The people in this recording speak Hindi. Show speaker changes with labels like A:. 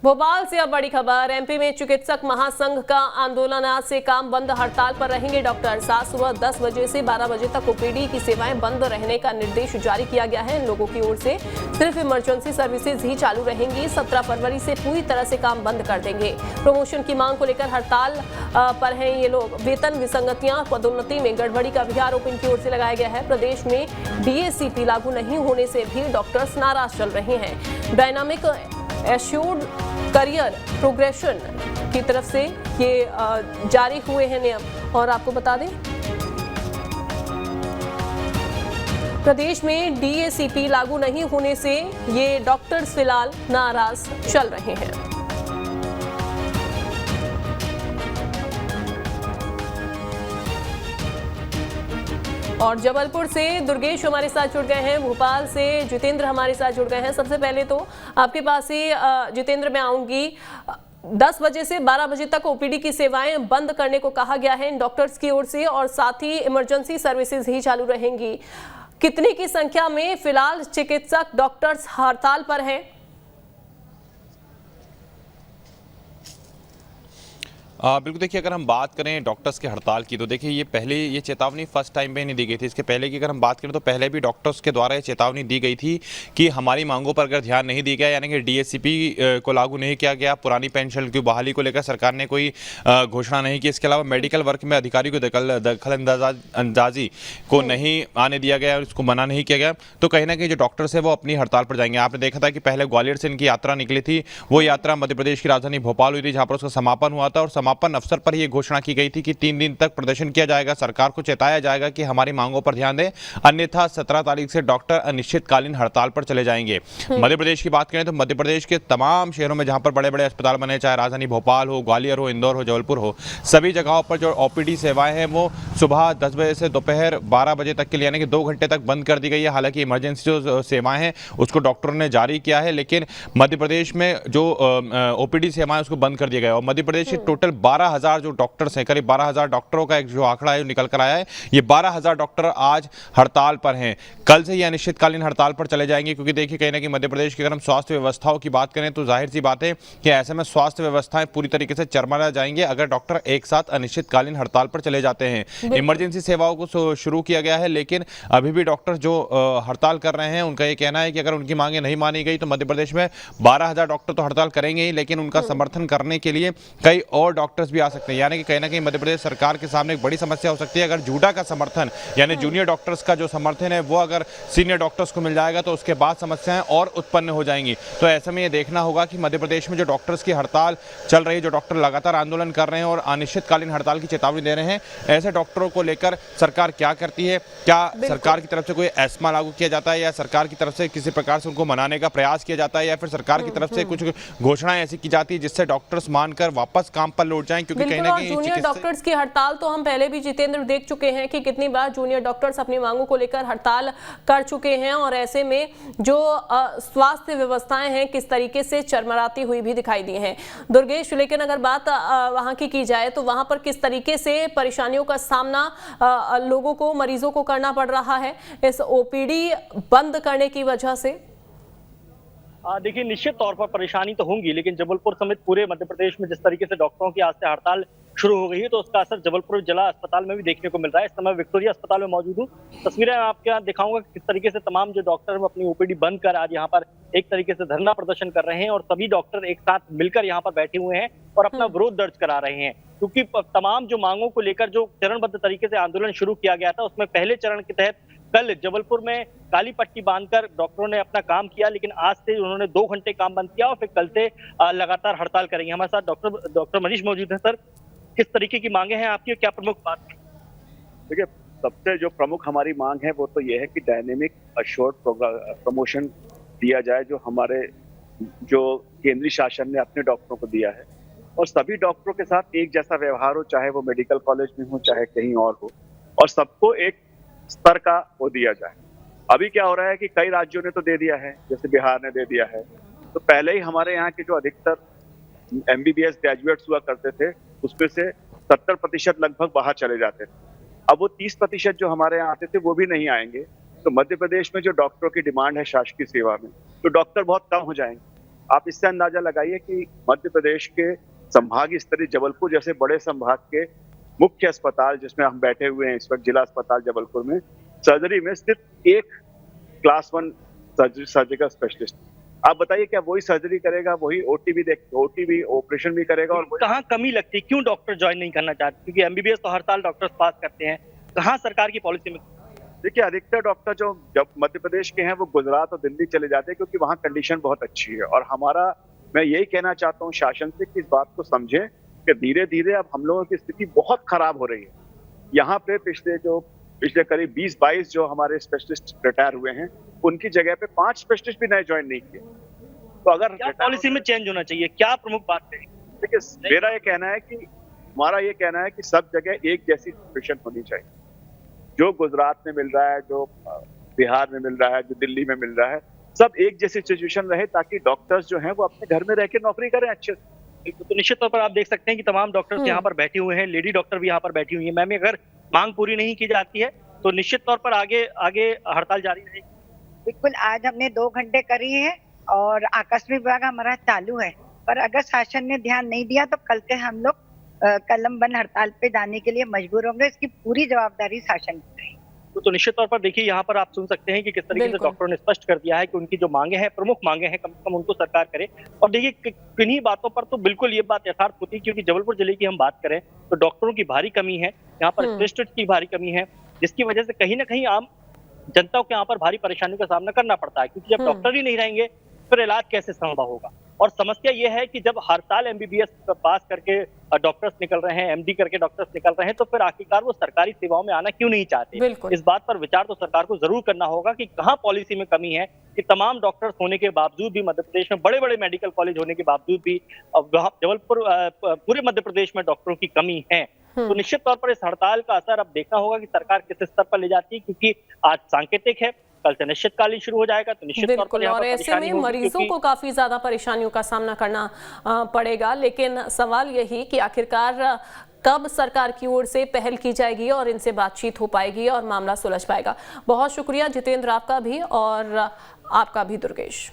A: भोपाल से अब बड़ी खबर। एमपी में चिकित्सक महासंघ का आंदोलन। आज से काम बंद, हड़ताल पर रहेंगे डॉक्टर। सात सुबह 10 बजे से 12 बजे तक ओपीडी की सेवाएं बंद रहने का निर्देश जारी किया गया है। इन लोगों की ओर से सिर्फ इमरजेंसी सर्विसेज ही चालू रहेंगी। 17 फरवरी से पूरी तरह से काम बंद कर देंगे। प्रमोशन की मांग को लेकर हड़ताल पर हैं ये लोग। वेतन विसंगतियां, पदोन्नति में गड़बड़ी का भी आरोप इनकी ओर से लगाया गया है। प्रदेश में डीएसीपी लागू नहीं होने से भी डॉक्टर्स नाराज चल रहे हैं। डायनामिक एश्योर्ड करियर प्रोग्रेशन की तरफ से ये जारी हुए हैं नियम। और आपको बता दें, प्रदेश में डीएसीपी लागू नहीं होने से ये डॉक्टर्स फिलहाल नाराज चल रहे हैं। और जबलपुर से दुर्गेश हमारे साथ जुड़ गए हैं, भोपाल से जितेंद्र हमारे साथ जुड़ गए हैं। सबसे पहले तो आपके पास ही जितेंद्र मैं आऊंगी। 10 बजे से 12 बजे तक ओपीडी की सेवाएं बंद करने को कहा गया है इन डॉक्टर्स की ओर से, और साथ ही इमरजेंसी सर्विसेज ही चालू रहेंगी। कितनी की संख्या में फिलहाल चिकित्सक डॉक्टर्स हड़ताल पर हैं?
B: बिल्कुल, देखिए अगर हम बात करें डॉक्टर्स के हड़ताल की तो देखिए ये पहले ये चेतावनी फर्स्ट टाइम पे नहीं दी गई थी। इसके पहले की अगर हम बात करें तो पहले भी डॉक्टर्स के द्वारा ये चेतावनी दी गई थी कि हमारी मांगों पर अगर ध्यान नहीं दिया गया, यानी कि डीएसीपी को लागू नहीं किया गया, पुरानी पेंशन की बहाली को लेकर सरकार ने कोई घोषणा नहीं की, इसके अलावा मेडिकल वर्क में अधिकारियों को दखल अंदाजी को नहीं आने दिया गया और इसको मना नहीं किया गया, तो कहीं ना कहीं जो डॉक्टर्स है वो अपनी हड़ताल पर जाएंगे। आपने देखा था कि पहले ग्वालियर से इनकी यात्रा निकली थी, वो यात्रा मध्य प्रदेश की राजधानी भोपाल हुई थी, जहाँ पर उसका समापन हुआ था। और समापन अवसर पर यह घोषणा की गई थी कि 3 दिन तक प्रदर्शन किया जाएगा, सरकार को चेताया जाएगा कि हमारी मांगों पर ध्यान दें, अन्यथा 17 तारीख से डॉक्टर अनिश्चितकालीन हड़ताल पर चले जाएंगे। मध्य प्रदेश की बात करें तो मध्य प्रदेश के तमाम शहरों में जहां पर बड़े बड़े अस्पताल बने, चाहे राजधानी भोपाल हो, ग्वालियर हो, इंदौर हो, जबलपुर हो, सभी जगहों पर जो ओपीडी सेवाएं हैं वो सुबह 10 बजे से दोपहर 12 बजे तक के लिए, यानी कि 2 घंटे तक बंद कर दी गई है। हालांकि इमरजेंसी जो सेवाएं हैं उसको डॉक्टरों ने जारी किया है, लेकिन मध्य प्रदेश में जो ओपीडी सेवाएं उसको बंद कर दिया गया। और मध्य प्रदेश के टोटल 12,000 जो डॉक्टर्स हैं, करीब 12,000 डॉक्टरों का एक जो आंकड़ा है निकल कर आया है, ये 12,000 डॉक्टर आज हड़ताल पर हैं। कल से ये अनिश्चितकालीन हड़ताल पर चले जाएंगे, क्योंकि देखिए कहीं ना कहीं मध्य प्रदेश की अगर हम स्वास्थ्य व्यवस्थाओं की बात करें तो जाहिर सी बात है कि ऐसे में स्वास्थ्य व्यवस्थाएं पूरी तरीके से चरमरा जाएंगे अगर डॉक्टर एक साथ अनिश्चितकालीन हड़ताल पर चले जाते हैं। इमरजेंसी सेवाओं को शुरू किया गया है, लेकिन अभी भी डॉक्टर जो हड़ताल कर रहे हैं उनका ये कहना है कि अगर उनकी मांगे नहीं मानी गई तो मध्य प्रदेश में 12,000 डॉक्टर तो हड़ताल करेंगे ही, लेकिन उनका समर्थन करने के लिए कई और डॉक्टर्स भी आ सकते हैं। यानी कि कहीं ना कहीं मध्य प्रदेश सरकार के सामने एक बड़ी समस्या हो सकती है। अगर जूडा का समर्थन, यानी जूनियर डॉक्टर्स का जो समर्थन है वो अगर सीनियर डॉक्टर्स को मिल जाएगा तो उसके बाद समस्याएं और उत्पन्न हो जाएंगी। तो ऐसे में ये देखना होगा कि मध्य प्रदेश में जो डॉक्टर्स की हड़ताल चल रही है, जो डॉक्टर लगातार आंदोलन कर रहे हैं और अनिश्चितकालीन हड़ताल की चेतावनी दे रहे हैं, ऐसे डॉक्टरों को लेकर सरकार क्या करती है? क्या सरकार की तरफ से कोई एस्मा लागू किया जाता है, या सरकार की तरफ से किसी प्रकार से उनको मनाने का प्रयास किया जाता है, या फिर सरकार की तरफ से कुछ घोषणाएं ऐसी की जाती है जिससे डॉक्टर्स मानकर वापस काम पर लौट जाएं? क्योंकि कहीं ना कहीं
A: जूनियर डॉक्टर्स की हड़ताल तो हम पहले भी जितेंद्र देख चुके हैं कि कितनी बार जूनियर डॉक्टर्स अपनी मांगों को लेकर हड़ताल कर चुके हैं, और ऐसे में जो स्वास्थ्य व्यवस्थाएं हैं किस तरीके से चरमराती हुई भी दिखाई दी हैं। दुर्गेश, लेकिन अगर बात वहां की जाए तो वहां पर किस तरीके से परेशानियों का सामना लोगों को, मरीजों को करना पड़ रहा है इस ओपीडी बंद करने की वजह से?
C: देखिए, निश्चित तौर पर परेशानी तो होंगी, लेकिन जबलपुर समेत पूरे मध्य प्रदेश में जिस तरीके से डॉक्टरों की आज से हड़ताल शुरू हो गई है तो उसका असर जबलपुर जिला अस्पताल में भी देखने को मिल रहा है। इस समय विक्टोरिया अस्पताल में मौजूद हूँ। तस्वीरें आपके यहाँ दिखाऊंगा किस तरीके से तमाम जो डॉक्टर अपनी ओपीडी बंद कर आज यहाँ पर एक तरीके से धरना प्रदर्शन कर रहे हैं, और सभी डॉक्टर एक साथ मिलकर यहाँ पर बैठे हुए हैं और अपना विरोध दर्ज करा रहे हैं। क्योंकि तमाम जो मांगों को लेकर जो चरणबद्ध तरीके से आंदोलन शुरू किया गया था, उसमें पहले चरण के तहत कल जबलपुर में काली पट्टी बांधकर डॉक्टरों ने अपना काम किया, लेकिन आज से उन्होंने 2 घंटे काम बंद किया और फिर कल से लगातार हड़ताल करेंगे। हमारे साथ डॉक्टर मनीष मौजूद है। सर, किस तरीके की मांगे हैं आपकी, क्या प्रमुख बात है?
D: देखिए, सबसे जो प्रमुख हमारी मांग है वो तो ये है कि डायनेमिक अश्योर्ड प्रमोशन दिया जाए, जो हमारे जो केंद्रीय शासन ने अपने डॉक्टरों को दिया है, और सभी डॉक्टरों के साथ एक जैसा व्यवहार हो, चाहे वो मेडिकल कॉलेज में हो चाहे कहीं और हो, और सबको एक स्तर का वो दिया जाए। अभी क्या हो रहा है कि कई राज्यों ने तो दे दिया है, जैसे बिहार ने दे दिया है, तो पहले ही हमारे यहाँ के जो अधिकतर MBBS ग्रेजुएट्स हुआ करते थे उसमें से 70% लगभग बाहर चले जाते थे। अब वो 30% जो हमारे यहाँ आते थे वो भी नहीं आएंगे। तो मध्य प्रदेश में जो डॉक्टरों की डिमांड है शासकीय सेवा में, तो डॉक्टर बहुत कम हो जाएंगे। आप इससे अंदाजा लगाइए कि मध्य प्रदेश के संभाग स्तरीय जबलपुर जैसे बड़े संभाग के मुख्य अस्पताल जिसमें हम बैठे हुए हैं इस वक्त, जिला अस्पताल जबलपुर में, सर्जरी में सिर्फ एक क्लास 1 सर्जिकल स्पेशलिस्ट। आप बताइए क्या वही सर्जरी करेगा, वही ओटीबी ऑपरेशन भी करेगा? और
C: कहाँ कमी लगती है, क्यों डॉक्टर ज्वाइन नहीं करना चाहते? क्योंकि एमबीबीएस तो हर साल डॉक्टर्स पास करते हैं, कहाँ सरकार की पॉलिसी में?
D: देखिए, अधिकतर डॉक्टर जो जब मध्य प्रदेश के हैं वो गुजरात और दिल्ली चले जाते हैं क्योंकि वहाँ कंडीशन बहुत अच्छी है। और मैं यही कहना चाहता हूँ शासन से कि इस बात को समझें कि धीरे धीरे अब हम लोगों की स्थिति बहुत खराब हो रही है। यहाँ पे पिछले करीब 20-22 जो हमारे स्पेशलिस्ट रिटायर हुए हैं, उनकी जगह पे 5 स्पेशलिस्ट भी नए ज्वाइन नहीं किए। तो अगर
C: क्या पॉलिसी में चेंज होना चाहिए, क्या प्रमुख बात है?
D: देखिए, हमारा ये कहना है कि सब जगह एक जैसी सिचुएशन होनी चाहिए। जो गुजरात में मिल रहा है, जो बिहार में मिल रहा है, जो दिल्ली में मिल रहा है, सब एक जैसी सिचुएशन रहे ताकि डॉक्टर्स जो हैं वो अपने घर में रह के नौकरी करें अच्छे से।
C: तो निश्चित तौर पर आप देख सकते हैं कि तमाम डॉक्टर्स यहाँ पर बैठे हुए हैं, लेडी डॉक्टर भी यहाँ पर बैठी हुई है। मैम, अगर मांग पूरी नहीं की जाती है तो निश्चित तौर पर आगे हड़ताल जारी रहेगी?
E: बिल्कुल, आज हमने 2 घंटे करी है और आकस्मिक विभाग हमारा चालू है, पर अगर शासन ने ध्यान नहीं दिया तो कल से हम लोग कलम बंद हड़ताल पे जाने के लिए मजबूर होंगे। इसकी पूरी जवाबदारी शासन की रहेगी।
C: तो निश्चित तौर पर देखिए, यहाँ पर आप सुन सकते हैं कि किस तरीके से डॉक्टरों ने स्पष्ट कर दिया है कि उनकी जो मांगे हैं, प्रमुख मांगे हैं, कम से कम उनको सरकार करे। और देखिए, किन्हीं बातों पर तो बिल्कुल ये बात यथार्थ होती है, क्योंकि जबलपुर जिले की हम बात करें तो डॉक्टरों की भारी कमी है, यहाँ पर स्पेशलिस्ट की भारी कमी है, जिसकी वजह से कहीं ना कहीं आम जनता को यहाँ पर भारी परेशानियों का सामना करना पड़ता है। क्योंकि जब डॉक्टर ही नहीं रहेंगे फिर इलाज कैसे संभव होगा? और समस्या ये है कि जब हर साल एमबीबीएस पास करके डॉक्टर्स निकल रहे हैं, एमडी करके डॉक्टर्स निकल रहे हैं, तो फिर आखिरकार वो सरकारी सेवाओं में आना क्यों नहीं चाहते?
A: बिल्कुल।
C: इस बात पर विचार तो सरकार को जरूर करना होगा कि कहाँ पॉलिसी में कमी है कि तमाम डॉक्टर्स होने के बावजूद भी, मध्य प्रदेश में बड़े बड़े मेडिकल कॉलेज होने के बावजूद भी जबलपुर पूरे मध्य प्रदेश में डॉक्टरों की कमी है। तो निश्चित तौर पर इस हड़ताल का असर अब देखना होगा कि सरकार किस स्तर पर ले जाती है, क्योंकि आज सांकेतिक है, कल से निश्चितकालीन शुरू हो जाएगा। तो निश्चित तौर पर
A: और ऐसे में मरीजों को काफी ज्यादा परेशानियों का सामना करना पड़ेगा। लेकिन सवाल यही कि आखिरकार कब सरकार की ओर से पहल की जाएगी और इनसे बातचीत हो पाएगी और मामला सुलझ पाएगा। बहुत शुक्रिया जितेंद्र आपका भी और आपका भी दुर्गेश।